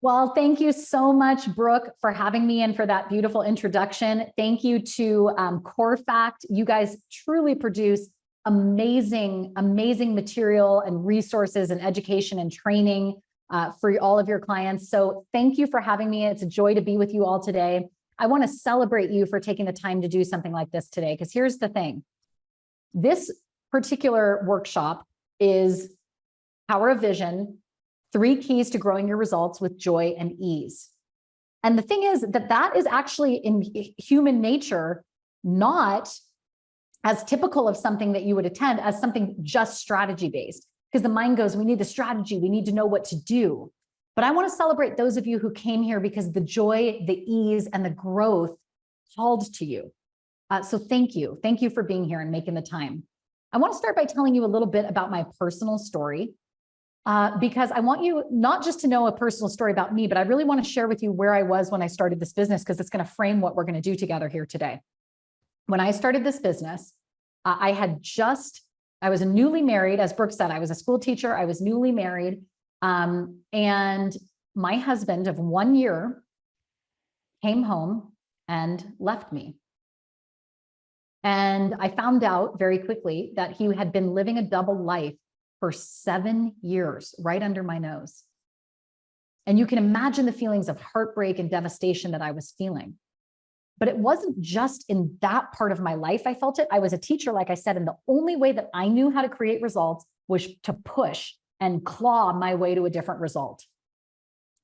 Well, thank you so much, Brooke, for having me and for that beautiful introduction. Thank you to Core Fact. You guys truly produce amazing, amazing material and resources and education and training for all of your clients. So thank you for having me. It's a joy to be with you all today. I want to celebrate you for taking the time to do something like this today, because here's the thing. This particular workshop is Power of Vision, 3 keys to growing your results with joy and ease. And the thing is that is actually in human nature, not as typical of something that you would attend as something just strategy based, because the mind goes, we need the strategy, we need to know what to do. But I want to celebrate those of you who came here because the joy, the ease, and the growth called to you. So thank you. Thank you for being here and making the time. I want to start by telling you a little bit about my personal story. Because I want you not just to know a personal story about me, but I really want to share with you where I was when I started this business, because it's going to frame what we're going to do together here today. When I started this business, I was newly married. As Brooke said, I was a school teacher. I was newly married. And my husband of 1 year came home and left me. And I found out very quickly that he had been living a double life for 7 years, right under my nose. And you can imagine the feelings of heartbreak and devastation that I was feeling. But it wasn't just in that part of my life I felt it. I was a teacher, like I said, and the only way that I knew how to create results was to push and claw my way to a different result.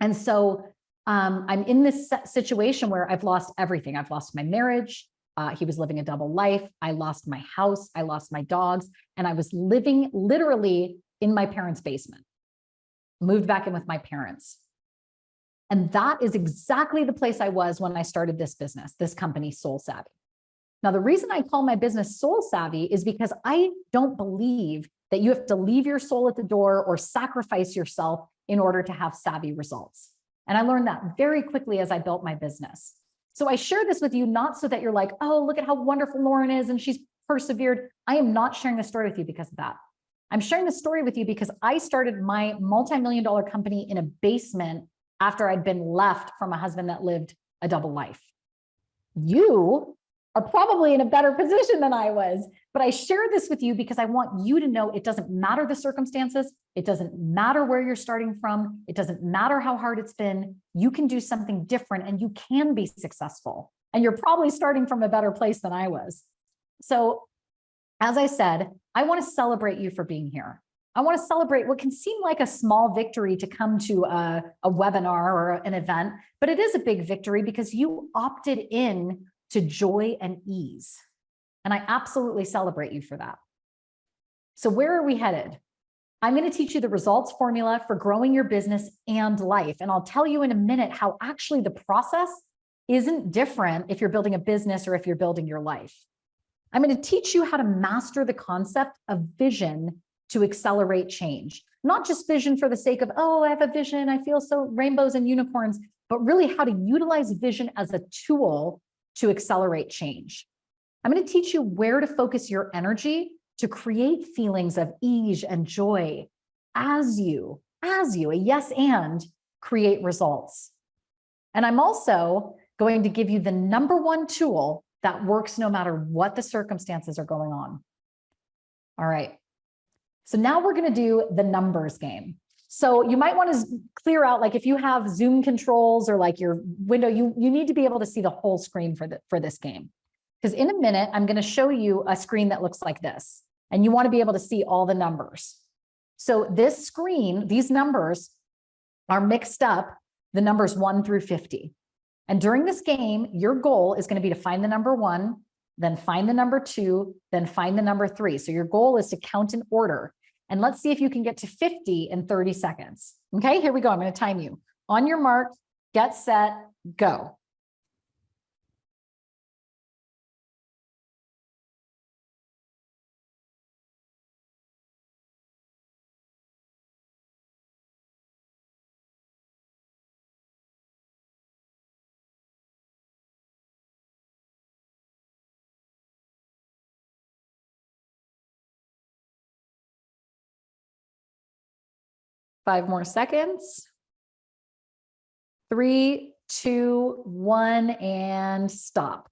And so I'm in this situation where I've lost everything. I've lost my marriage. He was living a double life. I lost my house. I lost my dogs. And I was living literally in my parents' basement, moved back in with my parents. And that is exactly the place I was when I started this business, this company, Soul Savvy. Now, the reason I call my business Soul Savvy is because I don't believe that you have to leave your soul at the door or sacrifice yourself in order to have savvy results. And I learned that very quickly as I built my business. So I share this with you, not so that you're like, oh, look at how wonderful Lauren is and she's persevered. I am not sharing the story with you because of that. I'm sharing the story with you because I started my multi-million-dollar company in a basement after I'd been left from a husband that lived a double life. You are probably in a better position than I was, but I share this with you because I want you to know it doesn't matter the circumstances. It doesn't matter where you're starting from. It doesn't matter how hard it's been. You can do something different and you can be successful. And you're probably starting from a better place than I was. So as I said, I want to celebrate you for being here. I want to celebrate what can seem like a small victory to come to a webinar or an event, but it is a big victory because you opted in to joy and ease. And I absolutely celebrate you for that. So where are we headed? I'm going to teach you the results formula for growing your business and life. And I'll tell you in a minute how actually the process isn't different if you're building a business or if you're building your life. I'm going to teach you how to master the concept of vision to accelerate change. Not just vision for the sake of, oh, I have a vision, I feel so rainbows and unicorns, but really how to utilize vision as a tool to accelerate change. I'm going to teach you where to focus your energy to create feelings of ease and joy as you, a yes and, create results. And I'm also going to give you the #1 tool that works no matter what the circumstances are going on. All right. So now we're going to do the numbers game. So you might want to clear out, like if you have Zoom controls or like your window, you need to be able to see the whole screen for this game. Because in a minute, I'm going to show you a screen that looks like this. And you want to be able to see all the numbers. So this screen, these numbers are mixed up, the numbers 1 through 50. And during this game, your goal is going to be to find the number 1, then find the number 2, then find the number 3. So your goal is to count in order. And let's see if you can get to 50 in 30 seconds. Okay, here we go. I'm going to time you. On your mark, get set, go. Five more seconds. 3, 2, 1, and stop.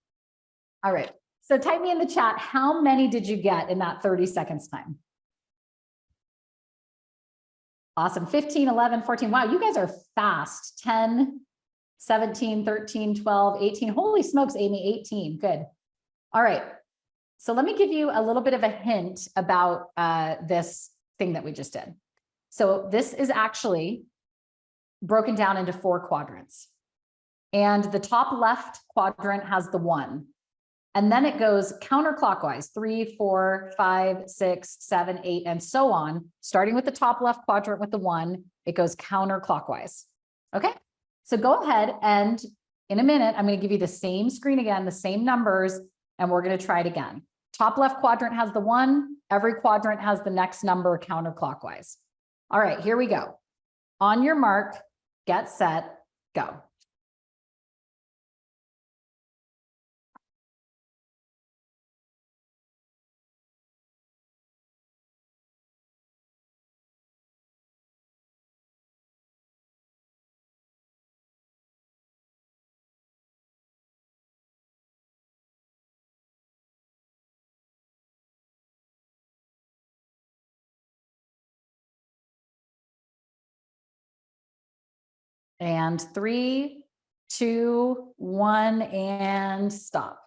All right. So type me in the chat, how many did you get in that 30 seconds time? Awesome. 15, 11, 14. Wow, you guys are fast. 10, 17, 13, 12, 18. Holy smokes, Amy, 18. Good. All right. So let me give you a little bit of a hint about this thing that we just did. So this is actually broken down into 4 quadrants. And the top left quadrant has the 1. And then it goes counterclockwise, 3, 4, 5, 6, 7, 8, and so on. Starting with the top left quadrant with the 1, it goes counterclockwise. Okay, so go ahead and in a minute, I'm going to give you the same screen again, the same numbers, and we're going to try it again. Top left quadrant has the 1. Every quadrant has the next number counterclockwise. All right, here we go. On your mark, get set, go. And 3, 2, 1, and stop.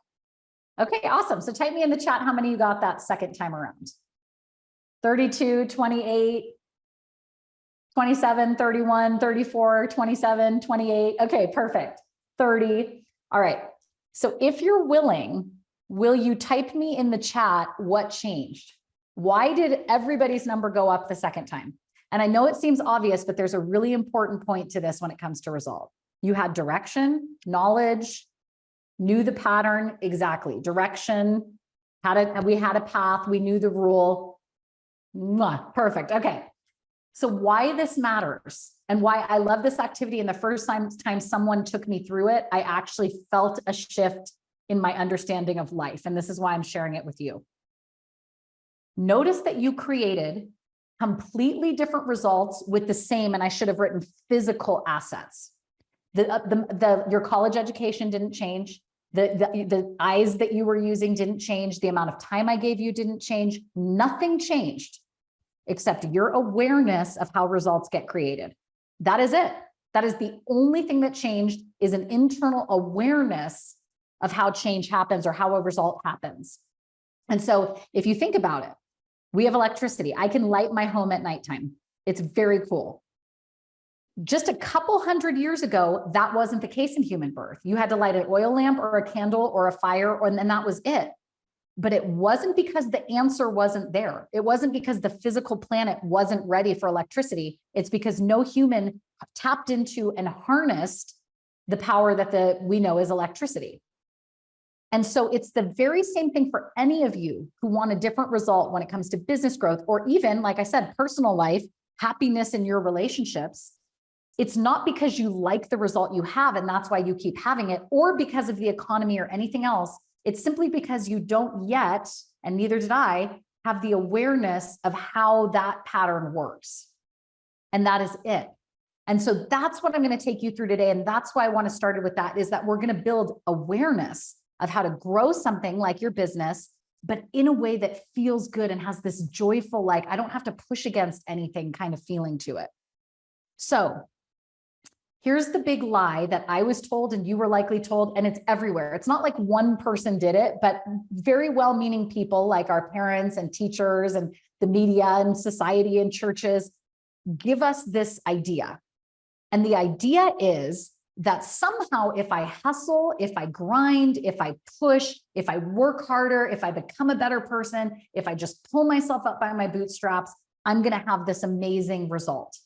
Okay, awesome. So type me in the chat how many you got that second time around. 32, 28, 27, 31, 34, 27, 28. Okay, perfect. 30. All right. So if you're willing, will you type me in the chat what changed? Why did everybody's number go up the second time? And I know it seems obvious, but there's a really important point to this when it comes to resolve. You had direction, knowledge, knew the pattern, exactly. Direction, we had a path, we knew the rule. Mwah, perfect, okay. So why this matters and why I love this activity, and the first time someone took me through it, I actually felt a shift in my understanding of life. And this is why I'm sharing it with you. Notice that you created completely different results with the same, and I should have written physical assets. Your college education didn't change. The eyes that you were using didn't change. The amount of time I gave you didn't change. Nothing changed except your awareness of how results get created. That is it. That is the only thing that changed, is an internal awareness of how change happens or how a result happens. And so if you think about it, we have electricity. I can light my home at nighttime. It's very cool. Just a couple hundred years ago, that wasn't the case in human birth. You had to light an oil lamp or a candle or a fire, and then that was it. But it wasn't because the answer wasn't there. It wasn't because the physical planet wasn't ready for electricity. It's because no human tapped into and harnessed the power that we know is electricity. And so it's the very same thing for any of you who want a different result when it comes to business growth, or even, like I said, personal life, happiness in your relationships. It's not because you like the result you have and that's why you keep having it, or because of the economy or anything else. It's simply because you don't yet, and neither did I, have the awareness of how that pattern works. And that is it. And so that's what I'm going to take you through today. And that's why I want to start it with that, is that we're going to build awareness of how to grow something like your business, but in a way that feels good and has this joyful, like, I don't have to push against anything kind of feeling to it. So here's the big lie that I was told, and you were likely told, and it's everywhere. It's not like one person did it, but very well-meaning people like our parents and teachers and the media and society and churches give us this idea. And the idea is that somehow if I hustle, if I grind, if I push, if I work harder, if I become a better person, if I just pull myself up by my bootstraps, I'm going to have this amazing result.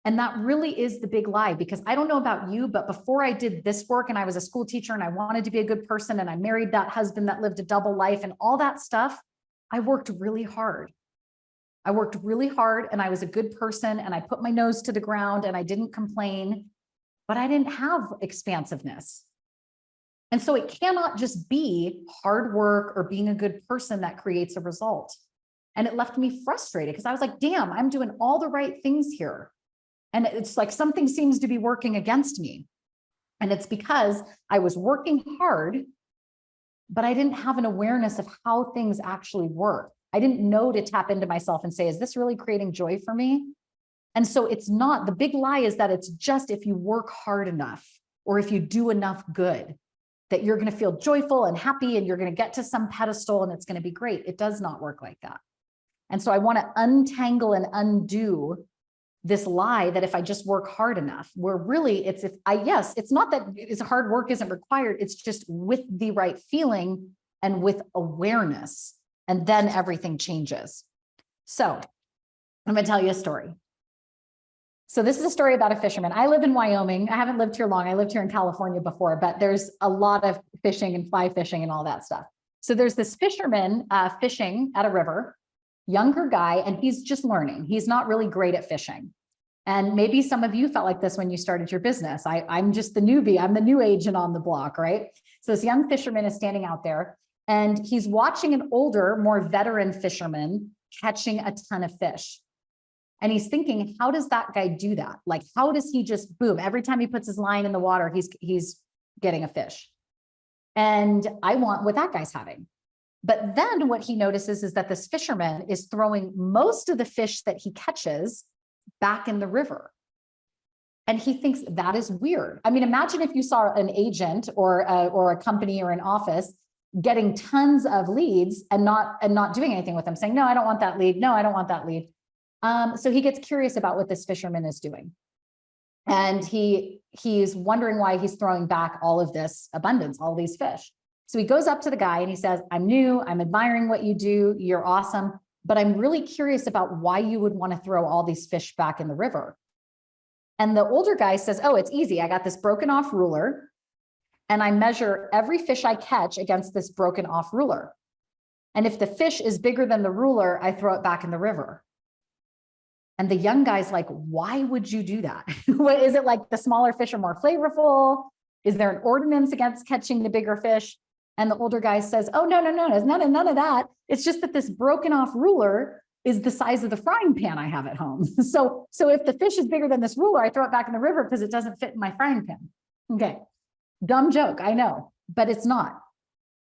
And that really is the big lie, because I don't know about you, but before I did this work and I was a school teacher and I wanted to be a good person and I married that husband that lived a double life and all that stuff, I worked really hard. I worked really hard and I was a good person and I put my nose to the ground and I didn't complain, but I didn't have expansiveness. And so it cannot just be hard work or being a good person that creates a result. And it left me frustrated because I was like, damn, I'm doing all the right things here. And it's like something seems to be working against me. And it's because I was working hard, but I didn't have an awareness of how things actually work. I didn't know to tap into myself and say, is this really creating joy for me? And so it's not, the big lie is that it's just if you work hard enough or if you do enough good, that you're going to feel joyful and happy and you're going to get to some pedestal and it's going to be great. It does not work like that. And so I want to untangle and undo this lie that if I just work hard enough, where really it's it's not that it's hard work isn't required. It's just with the right feeling and with awareness, and then everything changes. So I'm going to tell you a story. So this is a story about a fisherman. I live in Wyoming. I haven't lived here long. I lived here in California before, but there's a lot of fishing and fly fishing and all that stuff. So there's this fisherman fishing at a river, younger guy, and he's just learning. He's not really great at fishing. And maybe some of you felt like this when you started your business. I'm just the newbie. I'm the new agent on the block, right? So this young fisherman is standing out there and he's watching an older, more veteran fisherman catching a ton of fish. And he's thinking, how does that guy do that? Like, how does he just boom? Every time he puts his line in the water, he's getting a fish. And I want what that guy's having. But then what he notices is that this fisherman is throwing most of the fish that he catches back in the river. And he thinks that is weird. I mean, imagine if you saw an agent or a company or an office getting tons of leads and not doing anything with them, saying, no, I don't want that lead. No, I don't want that lead. So he gets curious about what this fisherman is doing. And he's wondering why he's throwing back all of this abundance, all these fish. So he goes up to the guy and he says, I'm new, I'm admiring what you do, you're awesome, but I'm really curious about why you would want to throw all these fish back in the river. And the older guy says, oh, it's easy. I got this broken off ruler and I measure every fish I catch against this broken off ruler. And if the fish is bigger than the ruler, I throw it back in the river. And the young guy's like, why would you do that? What is it, like the smaller fish are more flavorful? Is there an ordinance against catching the bigger fish? And the older guy says, oh, no, there's none of that. It's just that this broken off ruler is the size of the frying pan I have at home. So if the fish is bigger than this ruler, I throw it back in the river because it doesn't fit in my frying pan. Okay, dumb joke, I know, but it's not.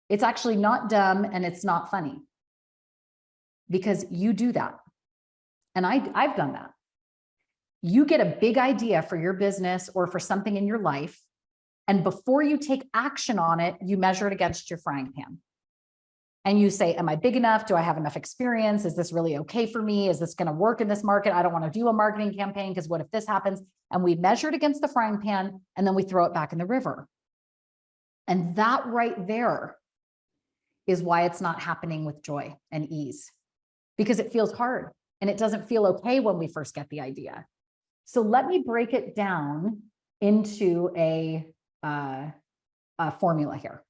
It's actually not dumb and it's not funny because you do that. And I've done that. You get a big idea for your business or for something in your life. And before you take action on it, you measure it against your frying pan. And you say, am I big enough? Do I have enough experience? Is this really okay for me? Is this going to work in this market? I don't want to do a marketing campaign because what if this happens? And we measure it against the frying pan and then we throw it back in the river. And that right there is why it's not happening with joy and ease, because it feels hard and it doesn't feel okay when we first get the idea. So let me break it down into a formula here.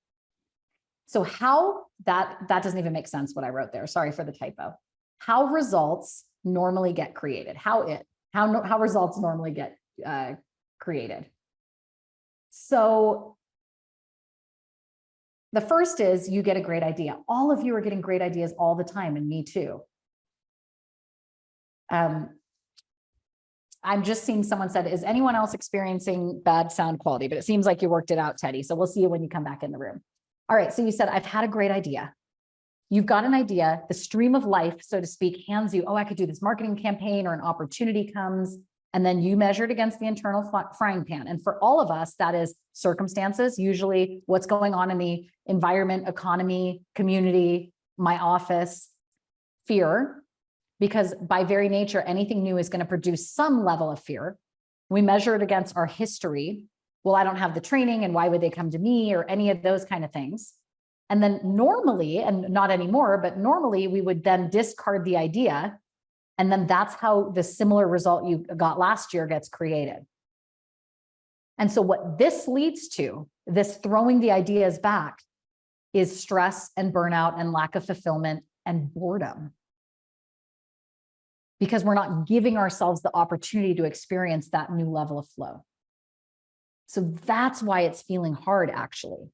So how that doesn't even make sense what I wrote there. Sorry for the typo. How results normally get created. How results normally get created. So the first is you get a great idea. All of you are getting great ideas all the time, and me too. I'm just seeing someone said, is anyone else experiencing bad sound quality? But it seems like you worked it out, Teddy. So we'll see you when you come back in the room. All right. So you said, I've had a great idea. You've got an idea. The stream of life, so to speak, hands you, oh, I could do this marketing campaign, or an opportunity comes. And then you measure it against the internal frying pan. And for all of us, that is circumstances, usually what's going on in the environment, economy, community, my office, fear. Because by very nature, anything new is going to produce some level of fear. We measure it against our history. Well, I don't have the training, and why would they come to me, or any of those kind of things. And then normally, and not anymore, but normally we would then discard the idea. And then that's how the similar result you got last year gets created. And so what this leads to, this throwing the ideas back, is stress and burnout and lack of fulfillment and boredom. Because we're not giving ourselves the opportunity to experience that new level of flow. So that's why it's feeling hard, actually.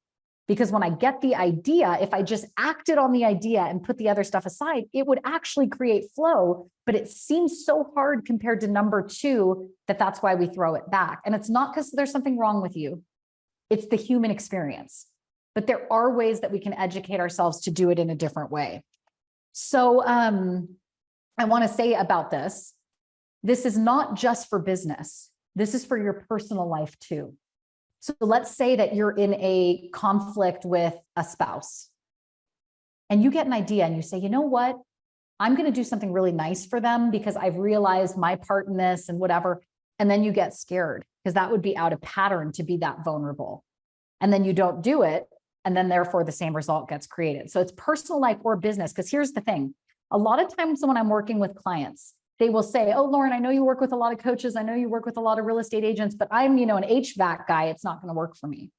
Because when I get the idea, if I just acted on the idea and put the other stuff aside, it would actually create flow. But it seems so hard compared to number two that that's why we throw it back. And it's not because there's something wrong with you. It's the human experience. But there are ways that we can educate ourselves to do it in a different way. So I want to say about this, this is not just for business. This is for your personal life too. So let's say that you're in a conflict with a spouse and you get an idea and you say, you know what, I'm going to do something really nice for them because I've realized my part in this and whatever. And then you get scared because that would be out of pattern to be that vulnerable. And then you don't do it. And then therefore the same result gets created. So it's personal life or business. Because here's the thing. A lot of times when I'm working with clients, they will say, oh, Lauren, I know you work with a lot of coaches. I know you work with a lot of real estate agents, but I'm, an HVAC guy. It's not going to work for me.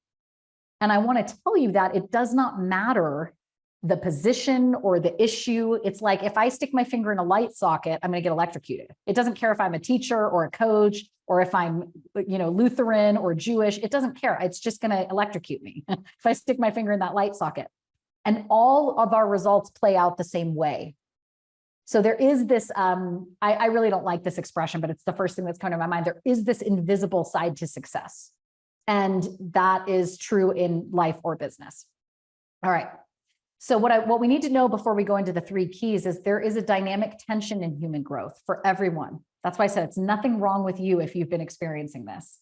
And I want to tell you that it does not matter the position or the issue. It's like, if I stick my finger in a light socket, I'm going to get electrocuted. It doesn't care if I'm a teacher or a coach, or if I'm, Lutheran or Jewish, it doesn't care. It's just going to electrocute me if I stick my finger in that light socket. And all of our results play out the same way. So there is this, I really don't like this expression, but it's the first thing that's coming to my mind. There is this invisible side to success. And that is true in life or business. All right. So what we need to know before we go into the three keys is there is a dynamic tension in human growth for everyone. That's why I said it's nothing wrong with you if you've been experiencing this.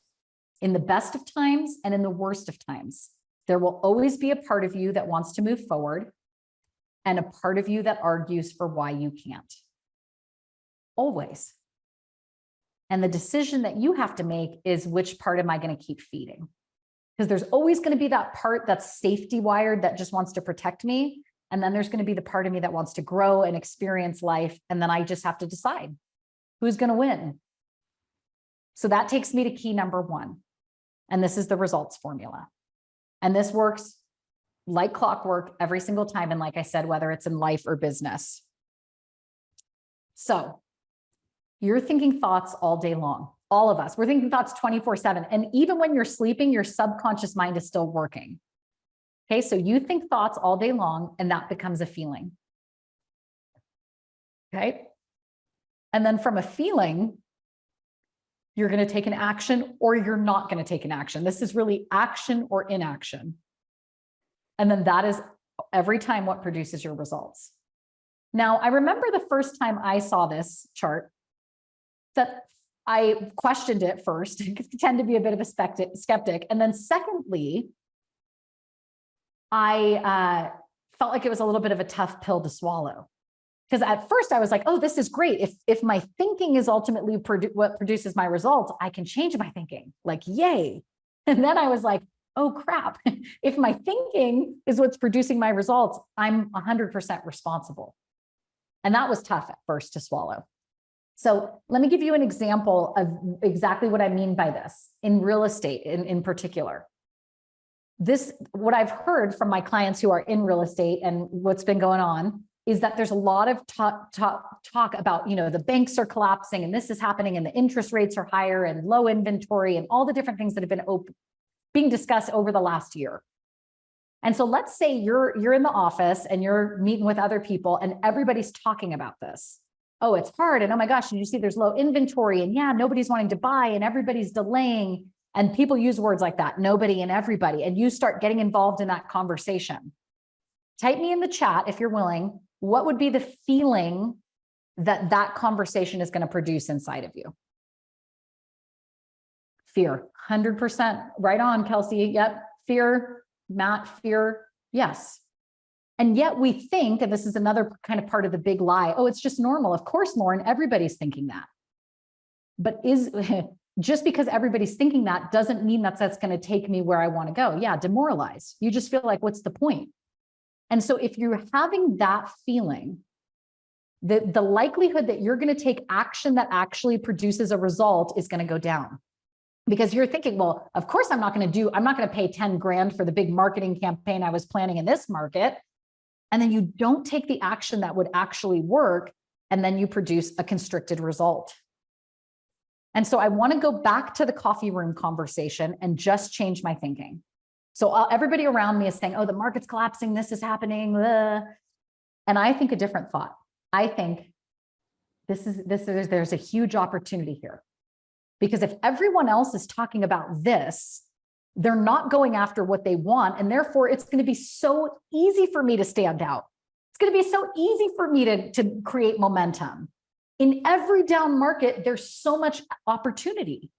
In the best of times and in the worst of times, there will always be a part of you that wants to move forward and a part of you that argues for why you can't. Always. And the decision that you have to make is, which part am I going to keep feeding? Because there's always going to be that part that's safety wired that just wants to protect me. And then there's going to be the part of me that wants to grow and experience life. And then I just have to decide who's going to win. So that takes me to key number one. And this is the results formula. And this works like clockwork every single time. And like I said, whether it's in life or business. So you're thinking thoughts all day long. All of us, we're thinking thoughts 24/7. And even when you're sleeping, your subconscious mind is still working. Okay, so you think thoughts all day long and that becomes a feeling. Okay. And then from a feeling, you're going to take an action or you're not going to take an action. This is really action or inaction. And then that is every time what produces your results. Now, I remember the first time I saw this chart that I questioned it first. I tend to be a bit of a skeptic. And then secondly, I felt like it was a little bit of a tough pill to swallow. Because at first I was like, oh, this is great. If my thinking is ultimately what produces my results, I can change my thinking. Like, yay. And then I was like, oh, crap. If my thinking is what's producing my results, I'm 100% responsible. And that was tough at first to swallow. So let me give you an example of exactly what I mean by this in real estate in particular. What I've heard from my clients who are in real estate and what's been going on is that there's a lot of talk about, the banks are collapsing and this is happening and the interest rates are higher and low inventory and all the different things that have been being discussed over the last year. And so let's say you're in the office and you're meeting with other people and everybody's talking about this. Oh, it's hard. And oh my gosh, did you see there's low inventory? And yeah, nobody's wanting to buy and everybody's delaying. And people use words like that, nobody and everybody. And you start getting involved in that conversation. Type me in the chat if you're willing. What would be the feeling that conversation is going to produce inside of you? Fear, 100%. Right on, Kelsey. Yep. Fear, Matt, fear. Yes. And yet we think, and this is another kind of part of the big lie, oh, it's just normal. Of course, Lauren, everybody's thinking that. But just because everybody's thinking that doesn't mean that's going to take me where I want to go. Yeah, demoralized. You just feel like, what's the point? And so if you're having that feeling, the likelihood that you're going to take action that actually produces a result is going to go down. Because you're thinking, well, of course I'm not going to pay 10 grand for the big marketing campaign I was planning in this market. And then you don't take the action that would actually work. And then you produce a constricted result. And so I want to go back to the coffee room conversation and just change my thinking. So everybody around me is saying, oh, the market's collapsing, this is happening. And I think a different thought. I think there's a huge opportunity here. Because if everyone else is talking about this, they're not going after what they want. And therefore, it's going to be so easy for me to stand out. It's going to be so easy for me to create momentum. In every down market, there's so much opportunity.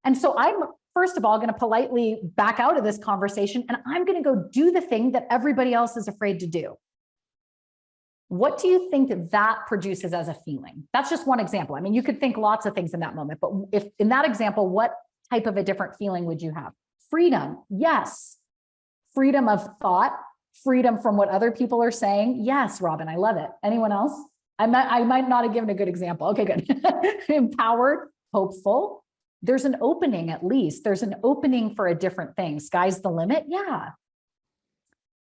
And so I'm, first of all, going to politely back out of this conversation, and I'm going to go do the thing that everybody else is afraid to do. What do you think that produces as a feeling? That's just one example. I mean, you could think lots of things in that moment, but if in that example, what type of a different feeling would you have? Freedom, yes. Freedom of thought, freedom from what other people are saying. Yes, Robin, I love it. Anyone else? I might not have given a good example. Okay, good. Empowered, hopeful. There's an opening, at least. There's an opening for a different thing. Sky's the limit. Yeah.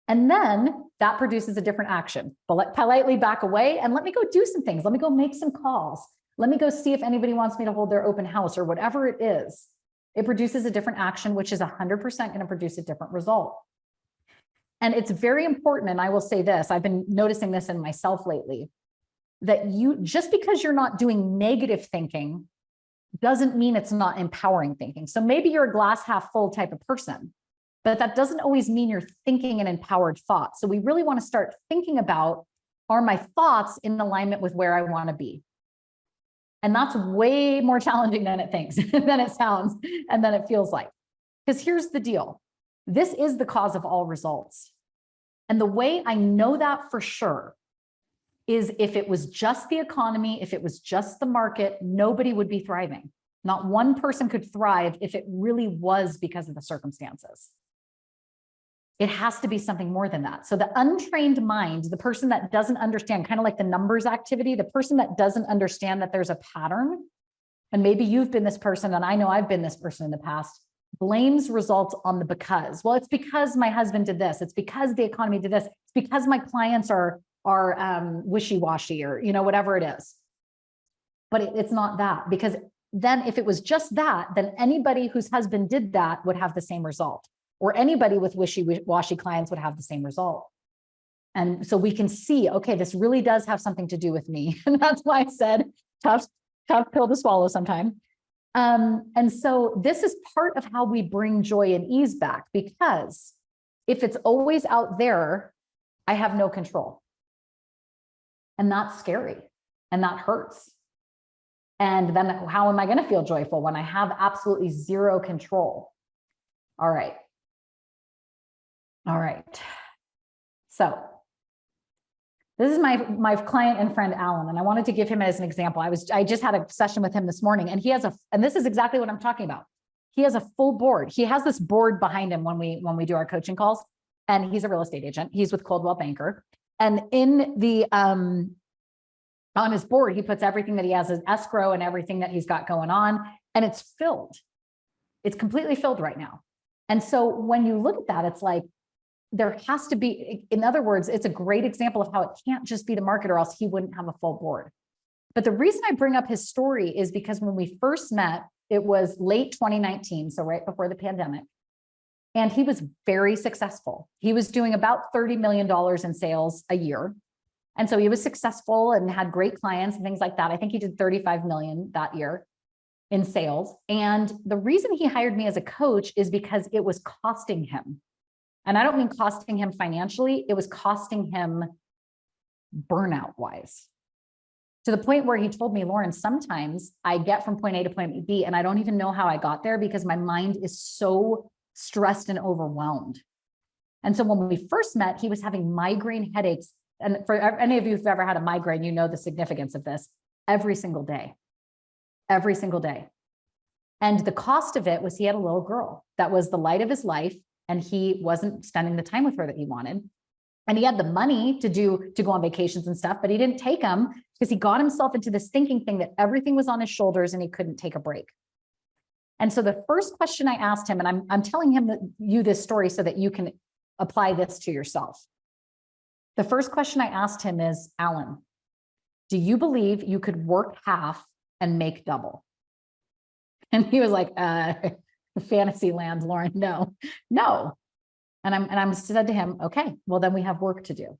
And then that produces a different action. But politely back away and let me go do some things. Let me go make some calls. Let me go see if anybody wants me to hold their open house or whatever it is. It produces a different action, which is 100% going to produce a different result. And it's very important. And I will say this, I've been noticing this in myself lately, that just because you're not doing negative thinking doesn't mean it's not empowering thinking. So maybe you're a glass half full type of person, but that doesn't always mean you're thinking an empowered thought. So we really want to start thinking about, are my thoughts in alignment with where I want to be? And that's way more challenging than it thinks, than it sounds, and than it feels like. Because here's the deal. This is the cause of all results. And the way I know that for sure is if it was just the economy, if it was just the market, nobody would be thriving. Not one person could thrive if it really was because of the circumstances. It has to be something more than that. So the untrained mind, the person that doesn't understand, kind of like the numbers activity, the person that doesn't understand that there's a pattern, and maybe you've been this person, and I know I've been this person in the past, blames results on the because. Well, it's because my husband did this. It's because the economy did this. It's because my clients are wishy-washy, or whatever it is. But it's not that, because then if it was just that, then anybody whose husband did that would have the same result, or anybody with wishy-washy clients would have the same result. And so we can see, okay, this really does have something to do with me. And that's why I said tough pill to swallow sometime. And so this is part of how we bring joy and ease back, because if it's always out there, I have no control. And that's scary, and that hurts. And then how am I going to feel joyful when I have absolutely zero control? All right. So this is my client and friend, Alan, and I wanted to give him as an example. I just had a session with him this morning, and and this is exactly what I'm talking about. He has a full board. He has this board behind him when we do our coaching calls, and he's a real estate agent. He's with Coldwell Banker. And in the, on his board, he puts everything that he has as escrow and everything that he's got going on, and it's filled. It's completely filled right now. And so when you look at that, it's like, there has to be, in other words, it's a great example of how it can't just be the market, or else he wouldn't have a full board. But the reason I bring up his story is because when we first met, it was late 2019, so right before the pandemic. And he was very successful. He was doing about $30 million in sales a year. And so he was successful and had great clients and things like that. I think he did 35 million that year in sales. And the reason he hired me as a coach is because it was costing him. And I don't mean costing him financially, it was costing him burnout wise. To the point where he told me, Lauren, sometimes I get from point A to point B and I don't even know how I got there because my mind is so stressed and overwhelmed. And so when we first met, he was having migraine headaches. And for any of you who've ever had a migraine, you know the significance of this. Every single day. And the cost of it was he had a little girl that was the light of his life, and he wasn't spending the time with her that he wanted. And he had the money to go on vacations and stuff, but he didn't take them because he got himself into this thinking thing that everything was on his shoulders and he couldn't take a break. And so the first question I asked him, and I'm telling you this story so that you can apply this to yourself. The first question I asked him is, Alan, do you believe you could work half and make double? And he was like, fantasy land, Lauren, no. And I'm said to him, okay, well, then we have work to do.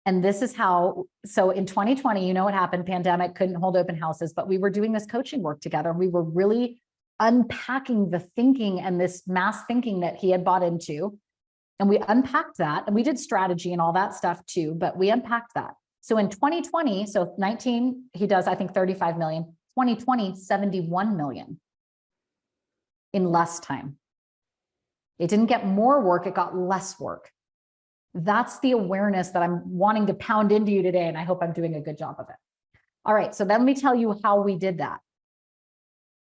And this is how, so in 2020, you know what happened? Pandemic, couldn't hold open houses, but we were doing this coaching work together. We were really unpacking the thinking and this mass thinking that he had bought into. And we unpacked that, and we did strategy and all that stuff too, but we unpacked that. So in 2020, so 19, he does, I think 35 million, 2020, 71 million in less time. It didn't get more work, it got less work. That's the awareness that I'm wanting to pound into you today, and I hope I'm doing a good job of it. All right, so let me tell you how we did that.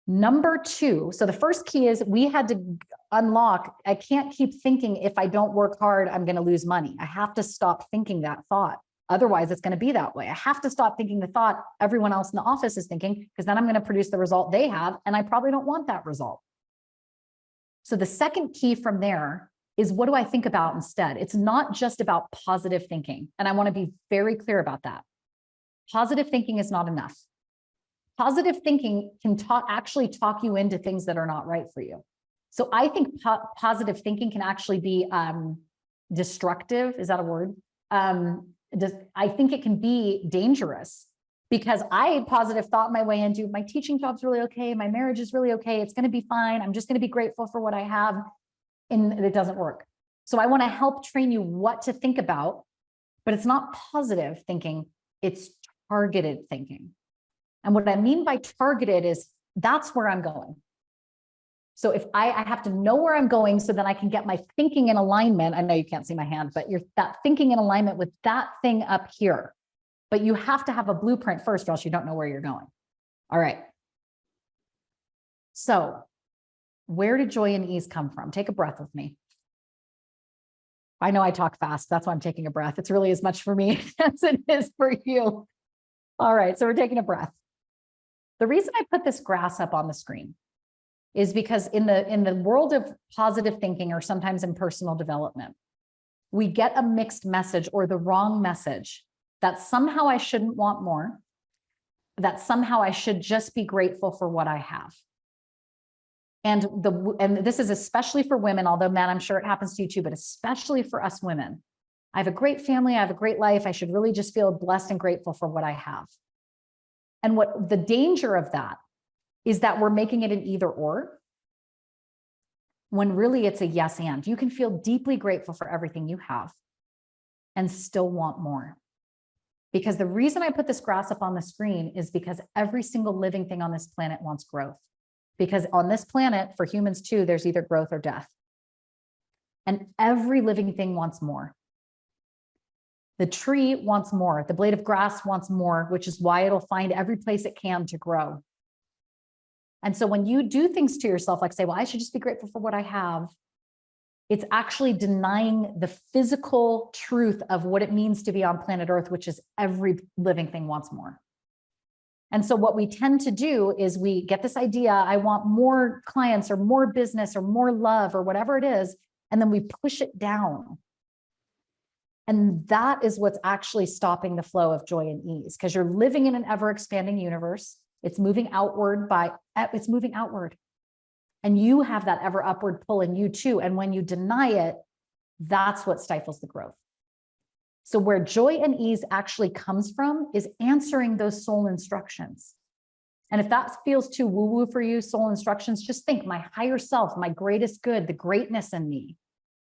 Number two, so the first key is we had to unlock, I can't keep thinking if I don't work hard, I'm going to lose money. I have to stop thinking that thought. Otherwise, it's going to be that way. I have to stop thinking the thought everyone else in the office is thinking, because then I'm going to produce the result they have, and I probably don't want that result. So the second key from there is, what do I think about instead? It's not just about positive thinking. And I want to be very clear about that. Positive thinking is not enough. Positive thinking can actually talk you into things that are not right for you. So I think positive thinking can actually be destructive. Is that a word? I think it can be dangerous, because I positive thought my way into my teaching job's really okay. My marriage is really okay. It's going to be fine. I'm just going to be grateful for what I have. And it doesn't work. So I want to help train you what to think about, but it's not positive thinking. It's targeted thinking. And what I mean by targeted is that's where I'm going. So if I have to know where I'm going, so then I can get my thinking in alignment. I know you can't see my hand, but that thinking in alignment with that thing up here. But you have to have a blueprint first, or else you don't know where you're going. All right. So where did joy and ease come from? Take a breath with me. I know I talk fast. That's why I'm taking a breath. It's really as much for me as it is for you. All right. So we're taking a breath. The reason I put this grass up on the screen is because in the world of positive thinking, or sometimes in personal development, we get a mixed message or the wrong message that somehow I shouldn't want more, that somehow I should just be grateful for what I have. And this is especially for women, although men, I'm sure it happens to you too, but especially for us women. I have a great family. I have a great life. I should really just feel blessed and grateful for what I have. And what the danger of that is that we're making it an either or, when really it's a yes and. You can feel deeply grateful for everything you have and still want more. Because the reason I put this grass up on the screen is because every single living thing on this planet wants growth. Because on this planet, for humans too, there's either growth or death. And every living thing wants more. The tree wants more. The blade of grass wants more, which is why it'll find every place it can to grow. And so when you do things to yourself, like say, well, I should just be grateful for what I have, it's actually denying the physical truth of what it means to be on planet Earth, which is every living thing wants more. And so what we tend to do is we get this idea, I want more clients or more business or more love or whatever it is, and then we push it down. And that is what's actually stopping the flow of joy and ease, because you're living in an ever-expanding universe. It's moving outward it's moving outward. And you have that ever upward pull in you too. And when you deny it, that's what stifles the growth. So where joy and ease actually comes from is answering those soul instructions. And if that feels too woo-woo for you, soul instructions, just think my higher self, my greatest good, the greatness in me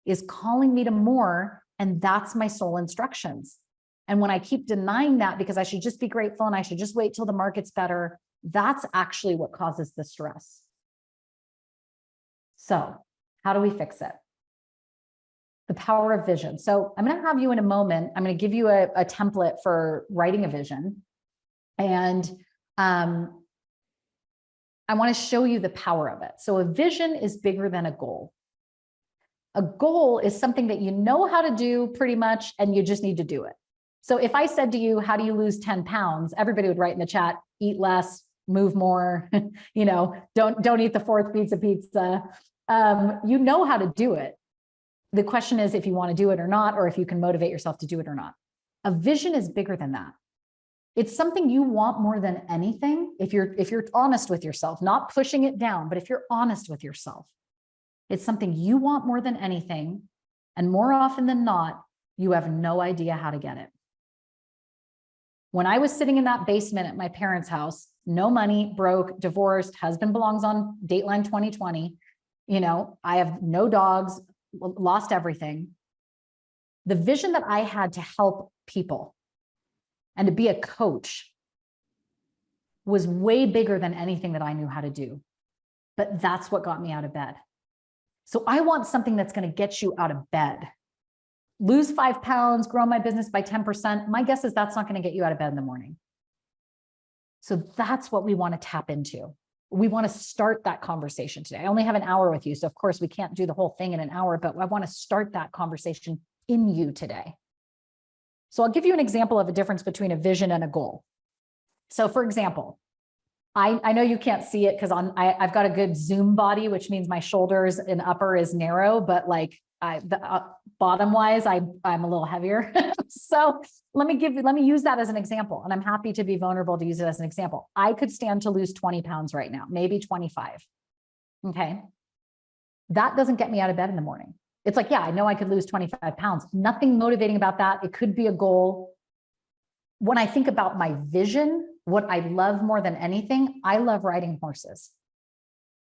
is calling me to more. And that's my soul instructions. And when I keep denying that because I should just be grateful and I should just wait till the market's better, that's actually what causes the stress. So how do we fix it? The power of vision. So I'm going to have you in a moment. I'm going to give you a template for writing a vision. And I want to show you the power of it. So a vision is bigger than a goal. A goal is something that you know how to do pretty much, and you just need to do it. So if I said to you, how do you lose 10 pounds? Everybody would write in the chat, eat less, move more, don't eat the fourth pizza. You know how to do it. The question is if you want to do it or not, or if you can motivate yourself to do it or not. A vision is bigger than that. It's something you want more than anything. If you're honest with yourself, not pushing it down, but if you're honest with yourself, It's something you want more than anything. And more often than not, you have no idea how to get it. When I was sitting in that basement at my parents' house, no money, broke, divorced, husband belongs on Dateline 2020, I have no dogs, lost everything. The vision that I had to help people and to be a coach was way bigger than anything that I knew how to do. But that's what got me out of bed. So I want something that's going to get you out of bed. Lose 5 pounds, grow my business by 10%. My guess is that's not going to get you out of bed in the morning. So that's what we want to tap into. We want to start that conversation today. I only have an hour with you. So of course we can't do the whole thing in an hour, but I want to start that conversation in you today. So I'll give you an example of a difference between a vision and a goal. So for example, I know you can't see it because I've got a good Zoom body, which means my shoulders and upper is narrow, but like bottom wise, I'm a little heavier. So let me use that as an example. And I'm happy to be vulnerable to use it as an example. I could stand to lose 20 pounds right now, maybe 25. Okay. That doesn't get me out of bed in the morning. It's like, yeah, I know I could lose 25 pounds. Nothing motivating about that. It could be a goal. When I think about my vision, what I love more than anything, I love riding horses.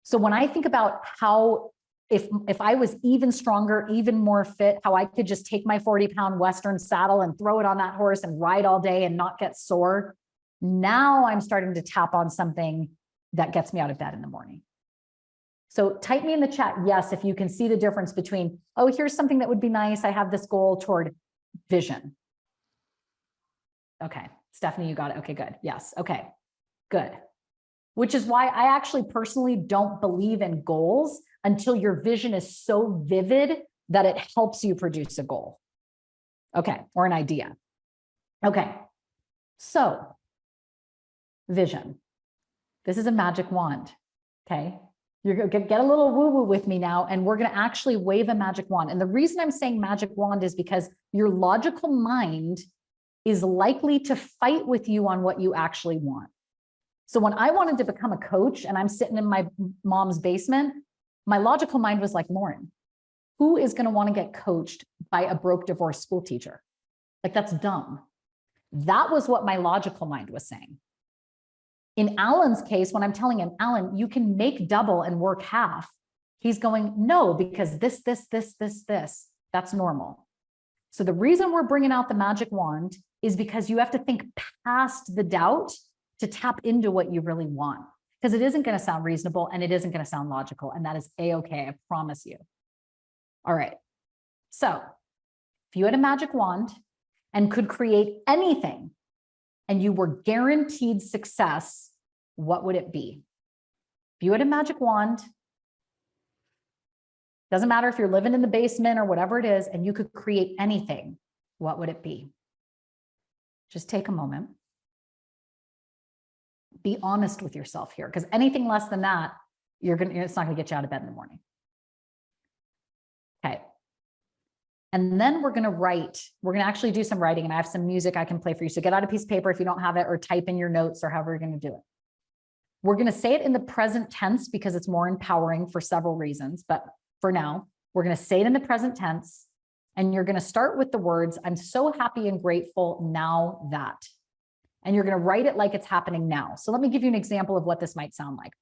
So when I think about how, if I was even stronger, even more fit, how I could just take my 40-pound Western saddle and throw it on that horse and ride all day and not get sore, now I'm starting to tap on something that gets me out of bed in the morning. So type me in the chat, yes, if you can see the difference between, oh, here's something that would be nice. I have this goal toward vision. Okay, Stephanie, you got it. Okay, good. Yes. Okay, good. Which is why I actually personally don't believe in goals until your vision is so vivid that it helps you produce a goal. Okay, or an idea. Okay, so vision. This is a magic wand. Okay, you're going to get a little woo-woo with me now, and we're going to actually wave a magic wand. And the reason I'm saying magic wand is because your logical mind is likely to fight with you on what you actually want. So when I wanted to become a coach and I'm sitting in my mom's basement, my logical mind was like, Lauren, who is going to want to get coached by a broke, divorced school teacher? Like, that's dumb. That was what my logical mind was saying. In Alan's case, when I'm telling him, Alan, you can make double and work half, he's going, no, because this, that's normal. So the reason we're bringing out the magic wand is because you have to think past the doubt to tap into what you really want, because it isn't going to sound reasonable and it isn't going to sound logical. And that is a-okay, I promise you. All right. So if you had a magic wand and could create anything and you were guaranteed success, what would it be? If you had a magic wand, doesn't matter if you're living in the basement or whatever it is, and you could create anything, what would it be? Just take a moment. Be honest with yourself here, because anything less than that, it's not going to get you out of bed in the morning. Okay. And then we're going to actually do some writing, and I have some music I can play for you. So get out a piece of paper if you don't have it, or type in your notes, or however you're going to do it. We're going to say it in the present tense because it's more empowering for several reasons. But for now, we're going to say it in the present tense, and you're going to start with the words, I'm so happy and grateful now that. And you're going to write it like it's happening now. So let me give you an example of what this might sound like.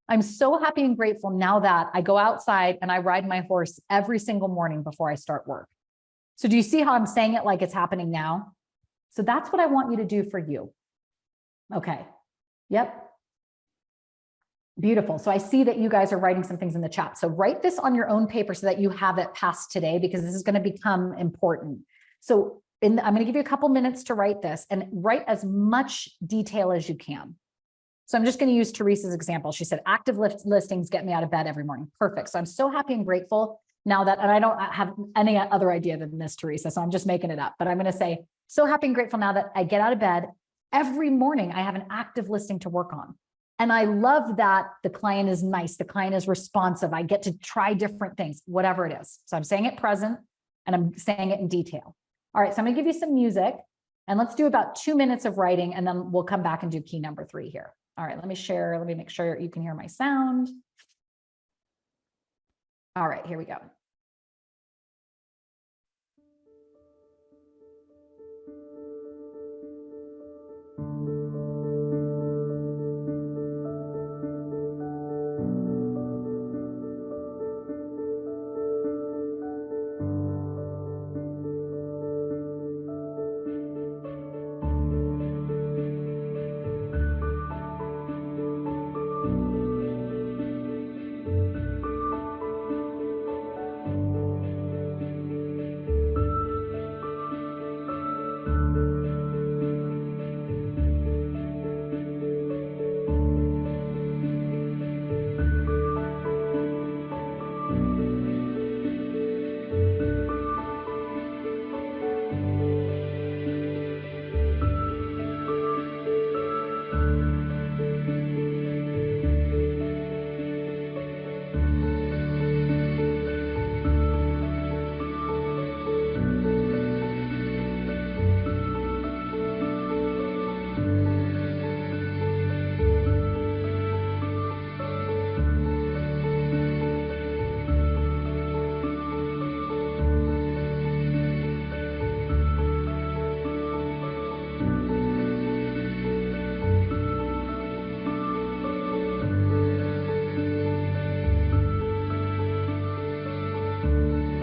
I'm so happy and grateful now that I go outside and I ride my horse every single morning before I start work. So do you see how I'm saying it like it's happening now? So that's what I want you to do for you. Okay. Yep. Beautiful. So I see that you guys are writing some things in the chat. So write this on your own paper so that you have it past today, because this is going to become important. So I'm going to give you a couple minutes to write this, and write as much detail as you can. So I'm just going to use Teresa's example. She said, active listings get me out of bed every morning. Perfect. So I'm so happy and grateful now that, and I don't have any other idea than this, Teresa, so I'm just making it up, but I'm going to say, so happy and grateful now that I get out of bed every morning. I have an active listing to work on. And I love that the client is nice. The client is responsive. I get to try different things, whatever it is. So I'm saying it present, and I'm saying it in detail. All right, so I'm going to give you some music, and let's do about 2 minutes of writing, and then we'll come back and do key number 3 here. All right, let me make sure you can hear my sound. All right, here we go.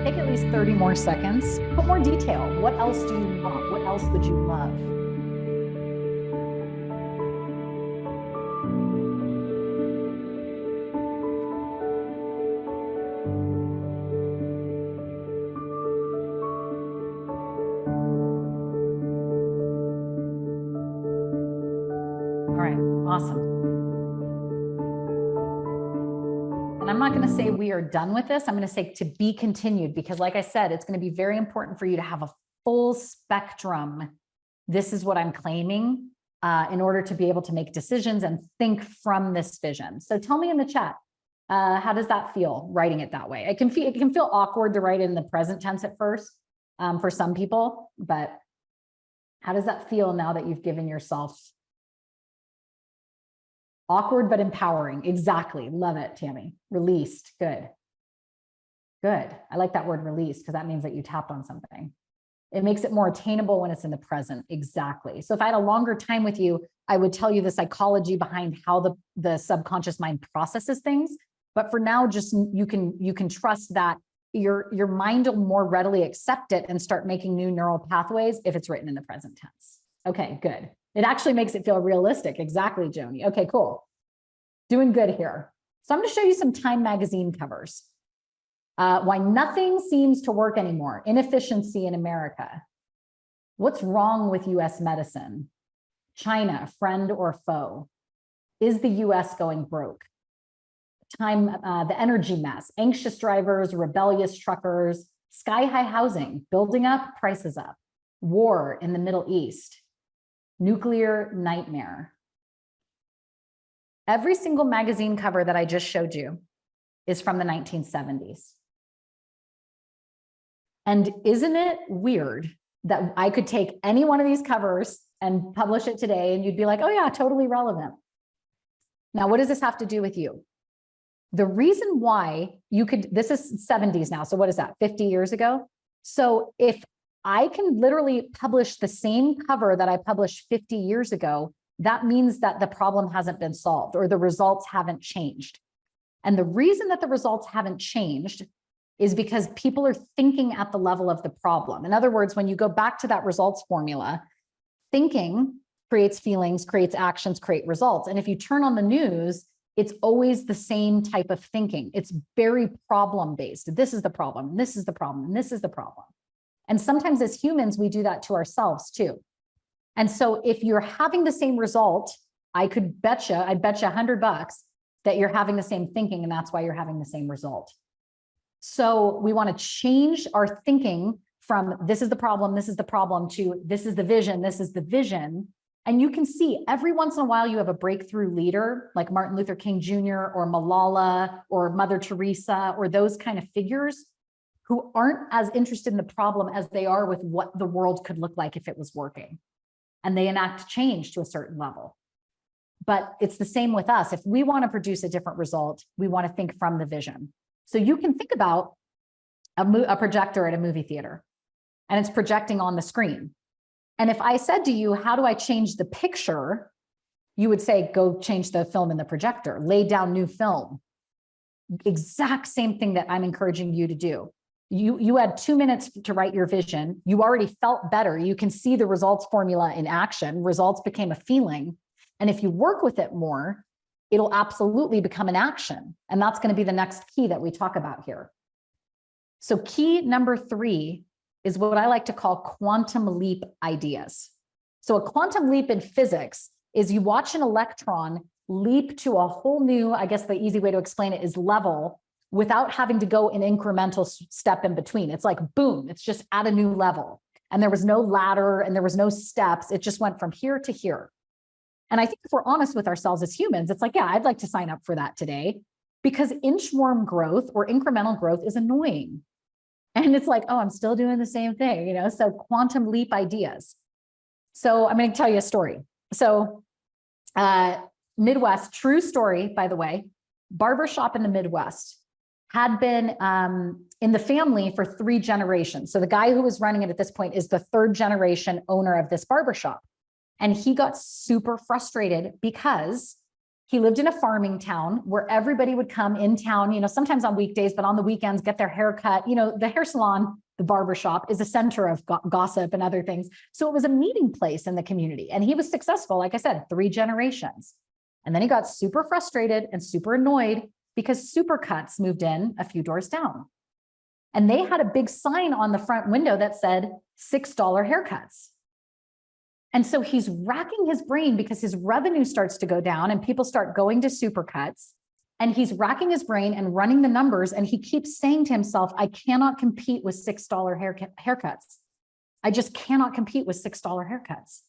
Take at least 30 more seconds. Put more detail. What else do you want? What else would you love? All right, awesome. And I'm not going to say we are done with this. I'm going to say to be continued, because like I said, it's going to be very important for you to have a full spectrum. This is what I'm claiming in order to be able to make decisions and think from this vision. So tell me in the chat, how does that feel writing it that way? It can feel awkward to write it in the present tense at first for some people, but how does that feel now that you've given yourself awkward, but empowering? Exactly. Love it, Tammy. Released. Good. Good. I like that word released because that means that you tapped on something. It makes it more attainable when it's in the present. Exactly. So if I had a longer time with you, I would tell you the psychology behind how the subconscious mind processes things. But for now, just you can trust that your mind will more readily accept it and start making new neural pathways if it's written in the present tense. Okay, good. It actually makes it feel realistic. Exactly, Joni. Okay, cool. Doing good here. So I'm going to show you some Time magazine covers. Why nothing seems to work anymore. Inefficiency in America. What's wrong with US medicine? China, friend or foe? Is the US going broke? Time, the energy mess. Anxious drivers, rebellious truckers, sky-high housing, building up, prices up. War in the Middle East. Nuclear nightmare. Every single magazine cover that I just showed you is from the 1970s. And isn't it weird that I could take any one of these covers and publish it today and you'd be like, oh yeah, totally relevant. Now, what does this have to do with you? The reason why you could, this is 70s now. So what is that, 50 years ago? So if I can literally publish the same cover that I published 50 years ago, that means that the problem hasn't been solved or the results haven't changed. And the reason that the results haven't changed is because people are thinking at the level of the problem. In other words, when you go back to that results formula, thinking creates feelings, creates actions, create results. And if you turn on the news, it's always the same type of thinking. It's very problem-based. This is the problem, this is the problem, and this is the problem. And sometimes as humans, we do that to ourselves too. And so if you're having the same result, I'd bet you $100 that you're having the same thinking, and that's why you're having the same result. So we want to change our thinking from this is the problem to this is the vision, this is the vision. And you can see every once in a while you have a breakthrough leader like Martin Luther King Jr. or Malala or Mother Teresa or those kind of figures who aren't as interested in the problem as they are with what the world could look like if it was working. And they enact change to a certain level. But it's the same with us. If we want to produce a different result, we want to think from the vision. So you can think about a projector at a movie theater, and it's projecting on the screen. And if I said to you, how do I change the picture? You would say, go change the film in the projector, lay down new film. Exact same thing that I'm encouraging you to do. You had 2 minutes to write your vision. You already felt better. You can see the results formula in action. Results became a feeling. And if you work with it more, it'll absolutely become an action. And that's going to be the next key that we talk about here. So key number 3 is what I like to call quantum leap ideas. So a quantum leap in physics is you watch an electron leap to a whole new, I guess the easy way to explain it is level, without having to go an incremental step in between. It's like, boom, it's just at a new level. And there was no ladder and there was no steps. It just went from here to here. And I think if we're honest with ourselves as humans, it's like, yeah, I'd like to sign up for that today, because inchworm growth or incremental growth is annoying. And it's like, oh, I'm still doing the same thing, you know? So quantum leap ideas. So I'm going to tell you a story. So Midwest, true story, by the way, barbershop in the Midwest had been in the family for 3 generations. So the guy who was running it at this point is the 3rd generation owner of this barbershop. And he got super frustrated because he lived in a farming town where everybody would come in town, you know, sometimes on weekdays, but on the weekends, get their hair cut. You know, the hair salon, the barbershop is a center of gossip and other things. So it was a meeting place in the community. And he was successful, like I said, 3 generations. And then he got super frustrated and super annoyed because Supercuts moved in a few doors down. And they had a big sign on the front window that said $6 haircuts. And so he's racking his brain because his revenue starts to go down and people start going to Supercuts. And he's racking his brain and running the numbers. And he keeps saying to himself, I cannot compete with $6 haircuts. I just cannot compete with $6 haircuts.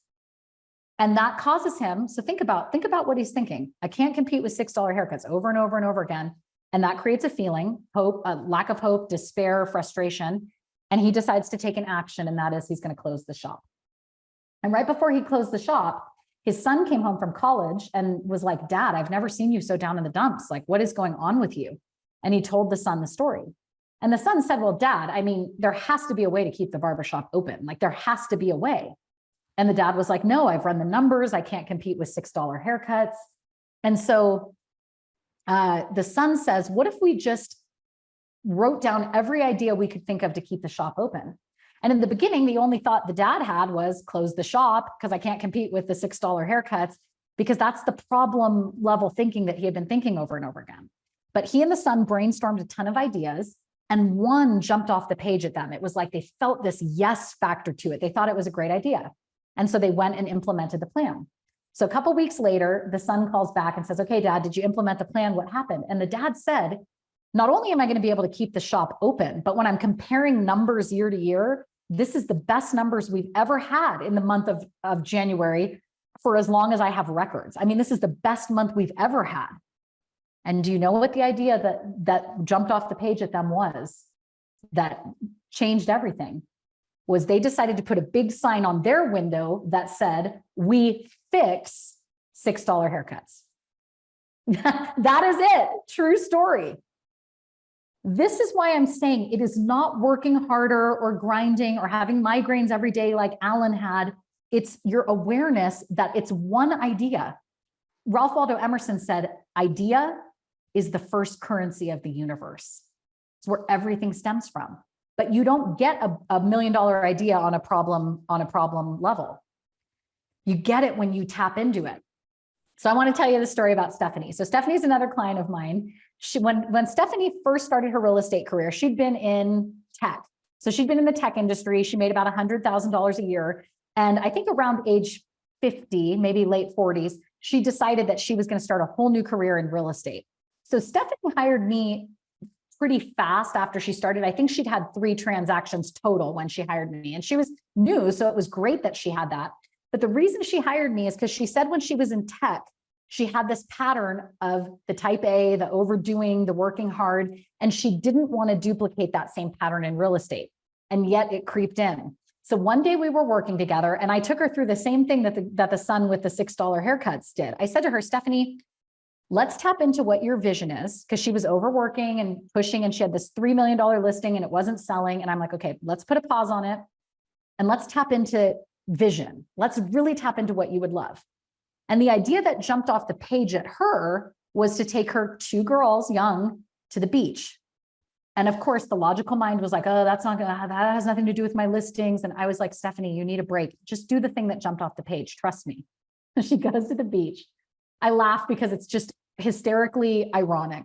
And that causes him, so think about what he's thinking. I can't compete with $6 haircuts over and over and over again. And that creates a feeling, hope, a lack of hope, despair, frustration. And he decides to take an action, and that is he's going to close the shop. And right before he closed the shop, his son came home from college and was like, Dad, I've never seen you so down in the dumps. Like, what is going on with you? And he told the son the story. And the son said, well, Dad, I mean, there has to be a way to keep the barbershop open. Like, there has to be a way. And the dad was like, no, I've run the numbers. I can't compete with $6 haircuts. And so the son says, what if we just wrote down every idea we could think of to keep the shop open? And in the beginning, the only thought the dad had was close the shop because I can't compete with the $6 haircuts, because that's the problem level thinking that he had been thinking over and over again. But he and the son brainstormed a ton of ideas, and one jumped off the page at them. It was like they felt this yes factor to it. They thought it was a great idea. And so they went and implemented the plan. So a couple of weeks later, the son calls back and says, okay, Dad, did you implement the plan? What happened? And the dad said, not only am I going to be able to keep the shop open, but when I'm comparing numbers year to year, this is the best numbers we've ever had in the month of January for as long as I have records. I mean, this is the best month we've ever had. And do you know what the idea that jumped off the page at them was, that changed everything? Was they decided to put a big sign on their window that said, we fix $6 haircuts. That is it. True story. This is why I'm saying it is not working harder or grinding or having migraines every day like Alan had. It's your awareness that it's one idea. Ralph Waldo Emerson said, idea is the first currency of the universe. It's where everything stems from. But you don't get a $1 million idea on a problem level. You get it when you tap into it. So I want to tell you the story about Stephanie. So Stephanie's another client of mine. When Stephanie first started her real estate career, she'd been in tech. So she'd been in the tech industry. She made about $100,000 a year. And I think around age 50, maybe late 40s, she decided that she was going to start a whole new career in real estate. So Stephanie hired me pretty fast after she started. I think she'd had 3 transactions total when she hired me, and she was new. So it was great that she had that. But the reason she hired me is because she said when she was in tech, she had this pattern of the type A, the overdoing, the working hard, and she didn't want to duplicate that same pattern in real estate. And yet it creeped in. So one day we were working together, and I took her through the same thing that the son with the $6 haircuts did. I said to her, Stephanie, Let's tap into what your vision is, because she was overworking and pushing, and she had this $3 million listing and it wasn't selling. And I'm like, okay, let's put a pause on it and let's tap into vision. Let's really tap into what you would love. And the idea that jumped off the page at her was to take her 2 girls, young, to the beach. And of course, the logical mind was like, oh, that's not gonna, that has nothing to do with my listings. And I was like, Stephanie, you need a break. Just do the thing that jumped off the page. Trust me. She goes to the beach. I laugh because it's just hysterically ironic.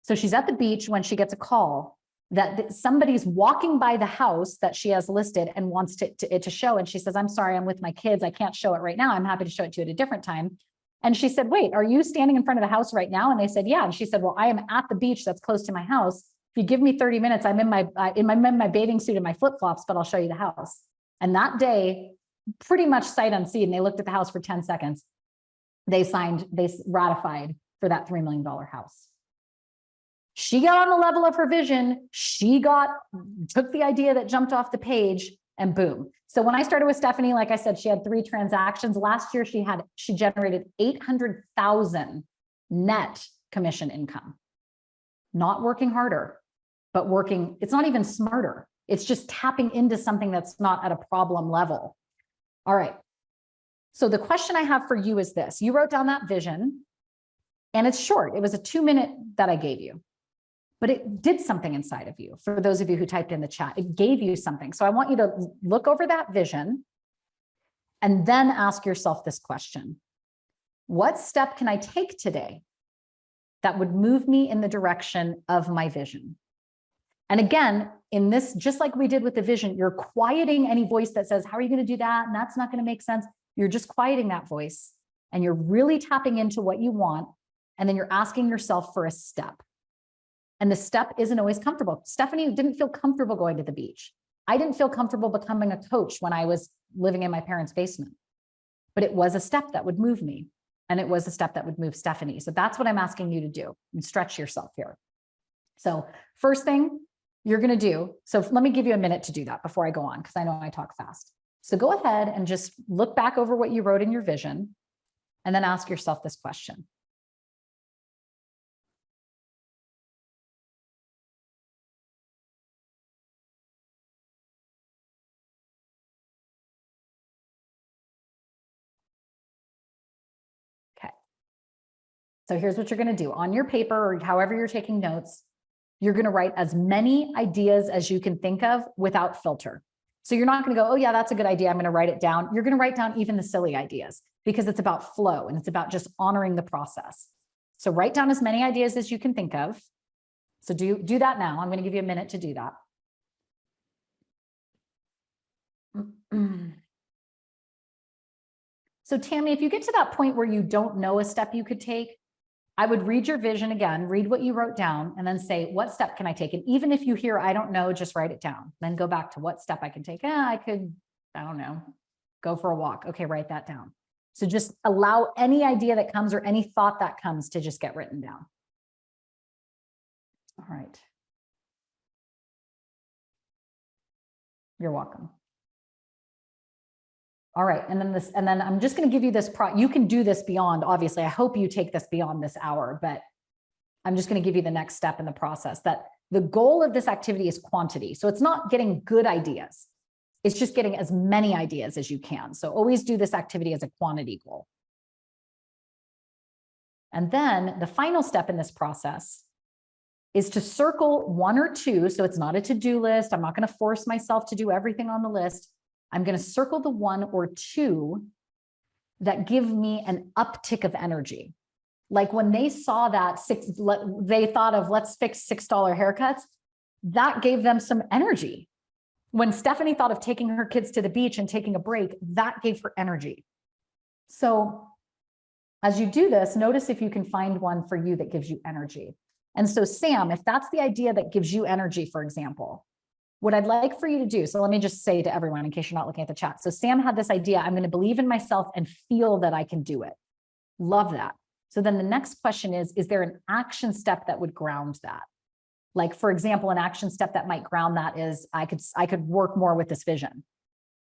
So she's at the beach when she gets a call that somebody's walking by the house that she has listed and wants it to show. And she says, I'm sorry, I'm with my kids. I can't show it right now. I'm happy to show it to you at a different time. And she said, wait, are you standing in front of the house right now? And they said, yeah. And she said, well, I am at the beach that's close to my house. If you give me 30 minutes, I'm in my bathing suit and my flip-flops, but I'll show you the house. And that day, pretty much sight unseen, they looked at the house for 10 seconds. They ratified for that $3 million house. She got on the level of her vision. She took the idea that jumped off the page, and boom. So when I started with Stephanie, like I said, she had 3 transactions. Last year, she generated $800,000 net commission income. Not working harder, but working, it's not even smarter. It's just tapping into something that's not at a problem level. All right. So the question I have for you is this. You wrote down that vision, and it's short. It was a 2-minute that I gave you, but it did something inside of you. For those of you who typed in the chat, it gave you something. So I want you to look over that vision and then ask yourself this question. What step can I take today that would move me in the direction of my vision? And again, in this, just like we did with the vision, you're quieting any voice that says, how are you going to do that? And that's not going to make sense. You're just quieting that voice, and you're really tapping into what you want. And then you're asking yourself for a step. And the step isn't always comfortable. Stephanie didn't feel comfortable going to the beach. I didn't feel comfortable becoming a coach when I was living in my parents' basement, but it was a step that would move me. And it was a step that would move Stephanie. So that's what I'm asking you to do, and stretch yourself here. So first thing you're going to do, so let me give you a minute to do that before I go on, because I know I talk fast. So go ahead and just look back over what you wrote in your vision, and then ask yourself this question. So here's what you're going to do. On your paper, or however you're taking notes, you're going to write as many ideas as you can think of without filter. So you're not going to go, oh yeah, that's a good idea, I'm going to write it down. You're going to write down even the silly ideas, because it's about flow and it's about just honoring the process. So write down as many ideas as you can think of. So do that now. I'm going to give you a minute to do that. So Tammy, if you get to that point where you don't know a step you could take, I would read your vision again, read what you wrote down, and then say, what step can I take? And even if you hear, I don't know, just write it down. Then go back to what step I can take. I could, I don't know, go for a walk. Okay, write that down. So just allow any idea that comes or any thought that comes to just get written down. All right. You're welcome. All right, and then I'm just going to give you this you can do this beyond, obviously. I hope you take this beyond this hour, but I'm just going to give you the next step in the process, that the goal of this activity is quantity. So it's not getting good ideas. It's just getting as many ideas as you can. So always do this activity as a quantity goal. And then the final step in this process is to circle 1 or 2. So it's not a to-do list. I'm not going to force myself to do everything on the list. I'm going to circle the 1 or 2 that give me an uptick of energy. Like when they saw that they thought of, let's fix $6 haircuts, that gave them some energy. When Stephanie thought of taking her kids to the beach and taking a break, that gave her energy. So as you do this, notice if you can find one for you that gives you energy. And so Sam, if that's the idea that gives you energy, for example, what I'd like for you to do, so let me just say to everyone in case you're not looking at the chat. So Sam had this idea, I'm going to believe in myself and feel that I can do it. Love that. So then the next question is there an action step that would ground that? Like, for example, an action step that might ground that is I could work more with this vision.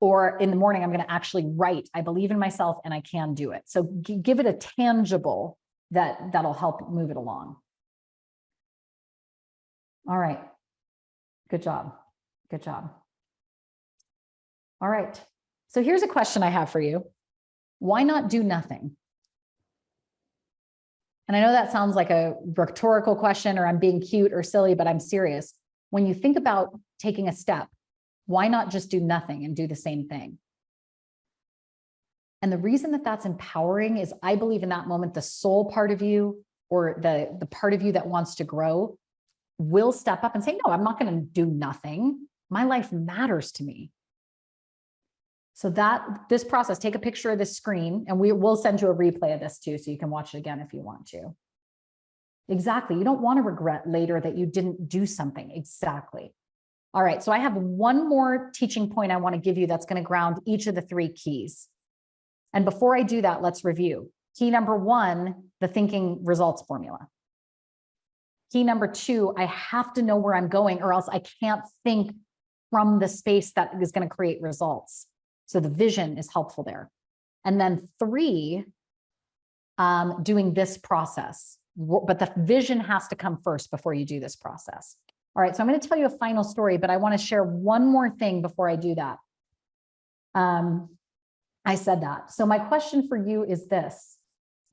Or in the morning, I'm going to actually write, I believe in myself and I can do it. So give it a tangible that'll help move it along. All right. Good job. Good job. All right. So here's a question I have for you. Why not do nothing? And I know that sounds like a rhetorical question, or I'm being cute or silly, but I'm serious. When you think about taking a step, why not just do nothing and do the same thing? And the reason that that's empowering is I believe in that moment, the soul part of you, or the part of you that wants to grow, will step up and say, no, I'm not going to do nothing. My life matters to me. So this process, take a picture of this screen, and we will send you a replay of this too, so you can watch it again if you want to. Exactly. You don't want to regret later that you didn't do something. Exactly. All right. So I have one more teaching point I want to give you that's going to ground each of the three keys. And before I do that, let's review. Key number one, the thinking results formula. Key number two, I have to know where I'm going, or else I can't think from the space that is going to create results. So the vision is helpful there. And then three, doing this process. But the vision has to come first before you do this process. All right, so I'm going to tell you a final story, but I want to share one more thing before I do that. I said that. So my question for you is this.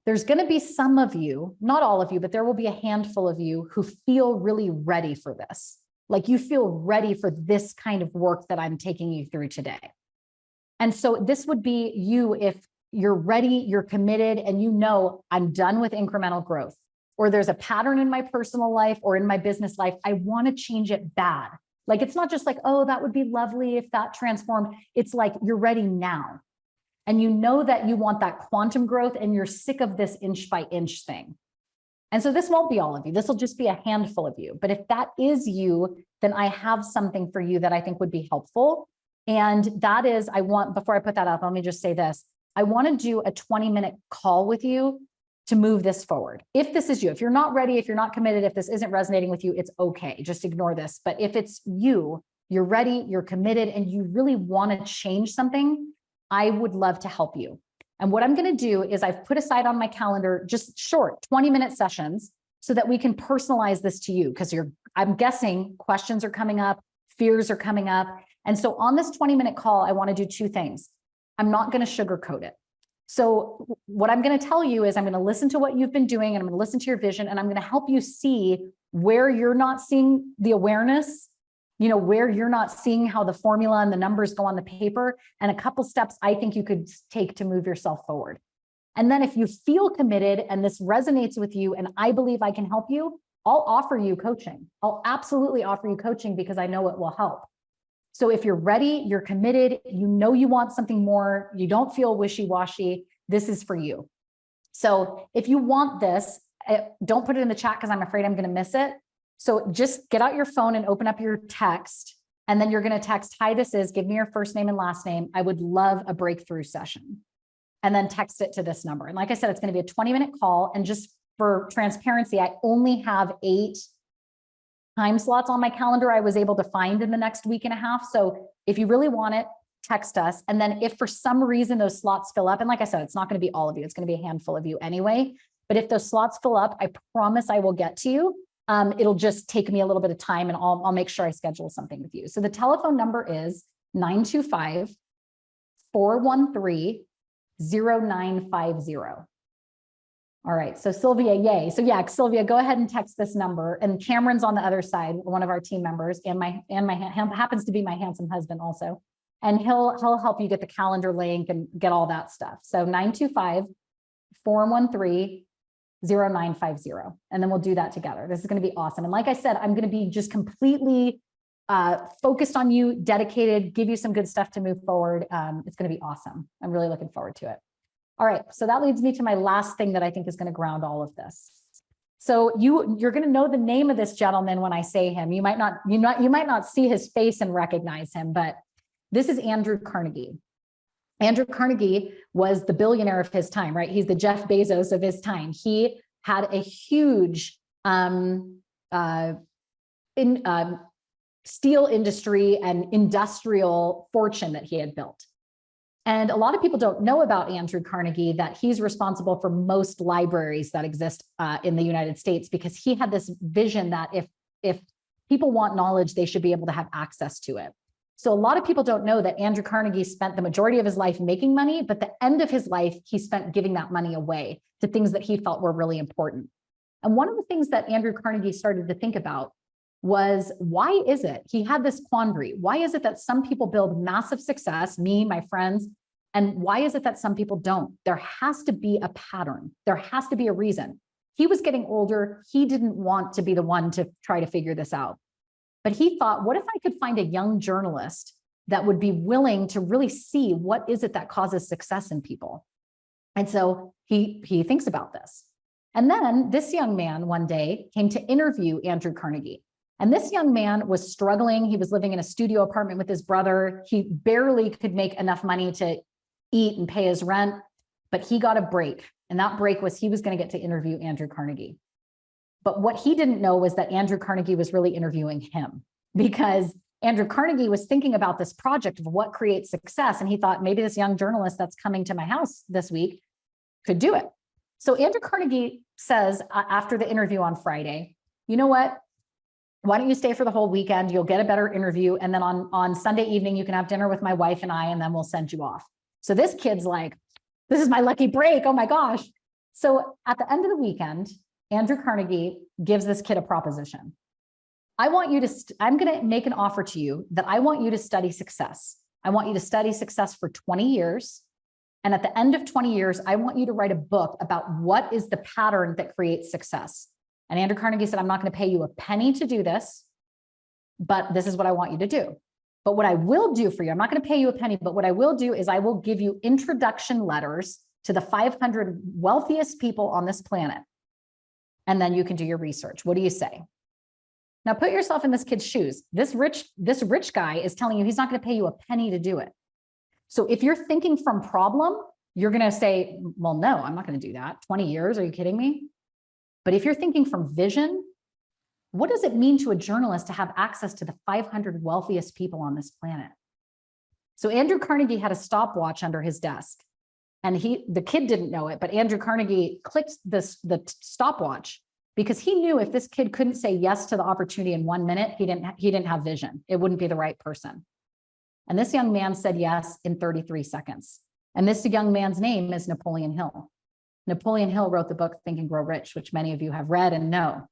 There's going to be some of you, not all of you, but there will be a handful of you who feel really ready for this. Like you feel ready for this kind of work that I'm taking you through today. And so this would be you if you're ready, you're committed, and you know, I'm done with incremental growth, or there's a pattern in my personal life or in my business life. I want to change it bad. Like, it's not just like, oh, that would be lovely if that transformed. It's like, you're ready now. And you know that you want that quantum growth, and you're sick of this inch by inch thing. And so this won't be all of you. This will just be a handful of you. But if that is you, then I have something for you that I think would be helpful. And that is, before I put that up, let me just say this. I want to do a 20-minute call with you to move this forward. If this is you, if you're not ready, if you're not committed, if this isn't resonating with you, it's okay. Just ignore this. But if it's you, you're ready, you're committed, and you really want to change something, I would love to help you. And what I'm going to do is I've put aside on my calendar just short 20-minute sessions so that we can personalize this to you, because I'm guessing questions are coming up, fears are coming up. And so on this 20-minute call, I want to do two things. I'm not going to sugarcoat it. So what I'm going to tell you is I'm going to listen to what you've been doing, and I'm going to listen to your vision, and I'm going to help you see where you're not seeing the awareness, where you're not seeing how the formula and the numbers go on the paper, and a couple steps I think you could take to move yourself forward. And then if you feel committed and this resonates with you and I believe I can help you, I'll offer you coaching. I'll absolutely offer you coaching because I know it will help. So if you're ready, you're committed, you know you want something more, you don't feel wishy-washy, this is for you. So if you want this, don't put it in the chat because I'm afraid I'm going to miss it. So just get out your phone and open up your text, and then you're going to text, hi, this is, give me your first name and last name. I would love a breakthrough session. And then text it to this number. And like I said, it's going to be a 20-minute call. And just for transparency, I only have 8 time slots on my calendar I was able to find in the next week and a half. So if you really want it, text us. And then if for some reason those slots fill up, and like I said, it's not going to be all of you, it's going to be a handful of you anyway. But if those slots fill up, I promise I will get to you. It'll just take me a little bit of time, and I'll make sure I schedule something with you. So the telephone number is 925-413-0950. All right, so Sylvia, yay. So yeah, Sylvia, go ahead and text this number. And Cameron's on the other side, one of our team members, and happens to be my handsome husband also. And he'll help you get the calendar link and get all that stuff. So 925-413-0950. And then we'll do that together. This is going to be awesome. And like I said, I'm going to be just completely focused on you, dedicated, give you some good stuff to move forward. It's going to be awesome. I'm really looking forward to it. All right, so that leads me to my last thing that I think is going to ground all of this. So you're going to know the name of this gentleman when I say him. You might not see his face and recognize him, but this is Andrew Carnegie. Andrew Carnegie was the billionaire of his time, right? He's the Jeff Bezos of his time. He had a huge steel industry and industrial fortune that he had built. And a lot of people don't know about Andrew Carnegie, that he's responsible for most libraries that exist in the United States, because he had this vision that if people want knowledge, they should be able to have access to it. So a lot of people don't know that Andrew Carnegie spent the majority of his life making money, but the end of his life, he spent giving that money away to things that he felt were really important. And one of the things that Andrew Carnegie started to think about was, why is it, he had this quandary, why is it that some people build massive success, me, my friends, and why is it that some people don't? There has to be a pattern. There has to be a reason. He was getting older. He didn't want to be the one to try to figure this out. But he thought, what if I could find a young journalist that would be willing to really see what is it that causes success in people? And so he thinks about this. And then this young man one day came to interview Andrew Carnegie. And this young man was struggling. He was living in a studio apartment with his brother. He barely could make enough money to eat and pay his rent, but he got a break. And that break was he was going to get to interview Andrew Carnegie. But what he didn't know was that Andrew Carnegie was really interviewing him, because Andrew Carnegie was thinking about this project of what creates success. And he thought, maybe this young journalist that's coming to my house this week could do it. So Andrew Carnegie says after the interview on Friday, you know what? Why don't you stay for the whole weekend? You'll get a better interview. And then on Sunday evening, you can have dinner with my wife and I, and then we'll send you off. So this kid's like, this is my lucky break. Oh my gosh. So at the end of the weekend, Andrew Carnegie gives this kid a proposition. I'm going to make an offer to you that I want you to study success. I want you to study success for 20 years. And at the end of 20 years, I want you to write a book about what is the pattern that creates success. And Andrew Carnegie said, I'm not going to pay you a penny to do this, but this is what I want you to do. But what I will do for you, I'm not going to pay you a penny, but what I will do is I will give you introduction letters to the 500 wealthiest people on this planet. And then you can do your research. What do you say? Now put yourself in this kid's shoes. This rich guy is telling you he's not going to pay you a penny to do it. So if you're thinking from problem, you're going to say, well, no, I'm not going to do that. 20 years, are you kidding me? But if you're thinking from vision, what does it mean to a journalist to have access to the 500 wealthiest people on this planet? So Andrew Carnegie had a stopwatch under his desk, and the kid didn't know it, but Andrew Carnegie clicked the stopwatch because he knew if this kid couldn't say yes to the opportunity in 1 minute, he didn't have vision. It wouldn't be the right person. And this young man said yes in 33 seconds. And this young man's name is Napoleon Hill. Napoleon Hill wrote the book Think and Grow Rich, which many of you have read and know.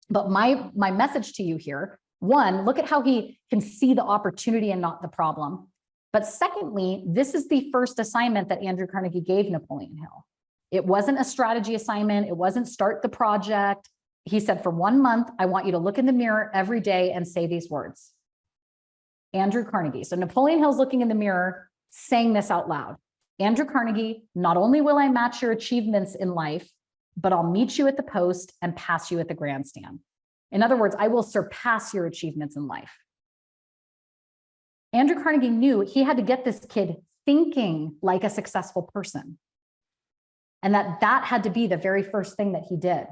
But my message to you here, one, look at how he can see the opportunity and not the problem. But secondly, this is the first assignment that Andrew Carnegie gave Napoleon Hill. It wasn't a strategy assignment. It wasn't start the project. He said, for 1 month, I want you to look in the mirror every day and say these words. Andrew Carnegie. So Napoleon Hill's looking in the mirror, saying this out loud. Andrew Carnegie, not only will I match your achievements in life, but I'll meet you at the post and pass you at the grandstand. In other words, I will surpass your achievements in life. Andrew Carnegie knew he had to get this kid thinking like a successful person. And that had to be the very first thing that he did.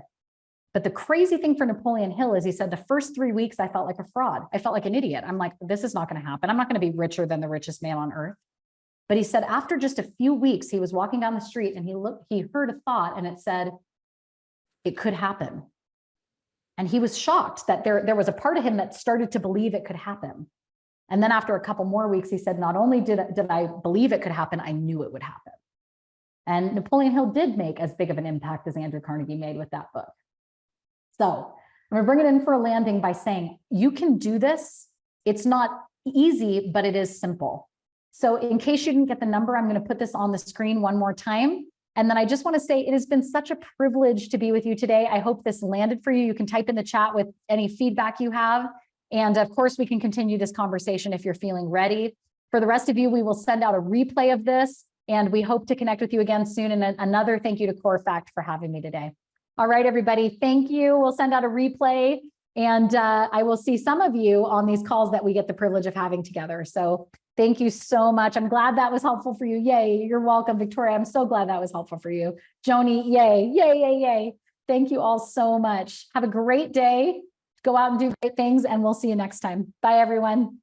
But the crazy thing for Napoleon Hill is he said, the first 3 weeks, I felt like a fraud. I felt like an idiot. I'm like, this is not going to happen. I'm not going to be richer than the richest man on earth. But he said, after just a few weeks, he was walking down the street and he heard a thought and it said, it could happen. And he was shocked that there was a part of him that started to believe it could happen. And then after a couple more weeks, he said, not only did I believe it could happen, I knew it would happen. And Napoleon Hill did make as big of an impact as Andrew Carnegie made with that book. So I'm going to bring it in for a landing by saying, you can do this. It's not easy, but it is simple. So in case you didn't get the number, I'm going to put this on the screen one more time. And then I just want to say it has been such a privilege to be with you today. I hope this landed for you. You can type in the chat with any feedback you have. And of course, we can continue this conversation if you're feeling ready. For the rest of you, we will send out a replay of this, and we hope to connect with you again soon. And another thank you to Core Fact for having me today. All right, everybody, thank you. We'll send out a replay, and I will see some of you on these calls that we get the privilege of having together. So thank you so much. I'm glad that was helpful for you. Yay, you're welcome, Victoria. I'm so glad that was helpful for you. Joni, yay, yay, yay, yay. Thank you all so much. Have a great day. Go out and do great things, and we'll see you next time. Bye, everyone.